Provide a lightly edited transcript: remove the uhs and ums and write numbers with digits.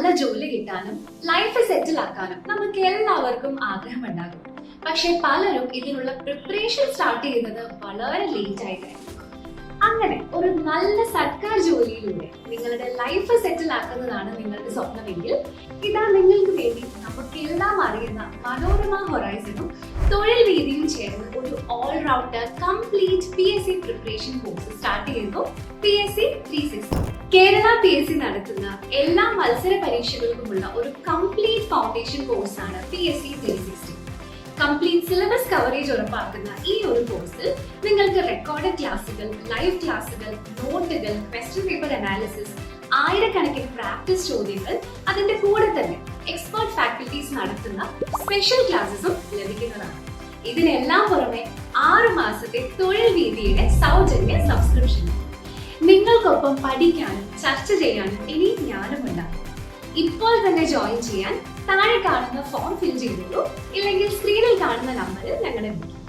നല്ല ജോലി കിട്ടാനും ലൈഫ് സെറ്റിൽ ആക്കാനും നമുക്ക് എല്ലാവർക്കും ആഗ്രഹമുണ്ടാകും. പക്ഷെ പലരും ഇതിനുള്ള പ്രിപ്പറേഷൻ സ്റ്റാർട്ട് ചെയ്യുന്നത് വളരെ ലേറ്റ് ആയിട്ടായിരിക്കും. അങ്ങനെ ഒരു നല്ല സർക്കാർ ജോലിയിലൂടെ നിങ്ങളുടെ ലൈഫ് സെറ്റിൽ ആക്കുന്നതാണ് നിങ്ങളുടെ സ്വപ്നമെങ്കിൽ ഇതാ നിങ്ങൾക്ക് വേണ്ടി നമുക്കെല്ലാം അറിയുന്ന മനോരമ ഹൊറൈസണും തൊഴിൽ വീതിയും ചേർന്ന് ഒരു allrounder complete PSC preparation course start ചെയ്യുന്നു. PSC 360. കേരള PSC നടത്തുന്ന എല്ലാ മത്സര പരീക്ഷകൾക്കുമുള്ള ഒരു കംപ്ലീറ്റ് ഫൗണ്ടേഷൻ കോഴ്സാണ് PSC 360. കംപ്ലീറ്റ് സിലബസ് കവറേജ് ഉറപ്പാക്കുന്ന ഈ ഒരു കോഴ്സിൽ നിങ്ങൾക്ക് റെക്കോർഡഡ് ക്ലാസുകൾ, ലൈവ് ക്ലാസുകൾ, നോട്ടുകൾ, ക്വസ്റ്റ്യൻ പേപ്പർ അനാലിസിസ്, ആയിരക്കണക്കിന് പ്രാക്ടീസ് ചോദ്യങ്ങൾ, അതിന്റെ കൂടെ തന്നെ എക്സ്പേർട്ട് ഫാക്കൽറ്റീസ് നടത്തുന്ന സ്പെഷ്യൽ ക്ലാസ്സും ലഭിക്കുന്നതാണ്. ഇതിനെല്ലാം പുറമെ 6 മാസത്തെ തൊഴിൽ വീതിയുടെ സൗജന്യ സബ്സ്ക്രിപ്ഷൻ. നിങ്ങൾക്കൊപ്പം പഠിക്കാനും ചർച്ച ചെയ്യാനും ഇനി ഞാനുമുണ്ടാകും. ഇപ്പോൾ തന്നെ ജോയിൻ ചെയ്യാൻ താഴെ കാണുന്ന ഫോം ഫിൽ ചെയ്തോളൂ, ഇല്ലെങ്കിൽ സ്ക്രീനിൽ കാണുന്ന നമ്പറിൽ ഞങ്ങളെ വിളിക്കും.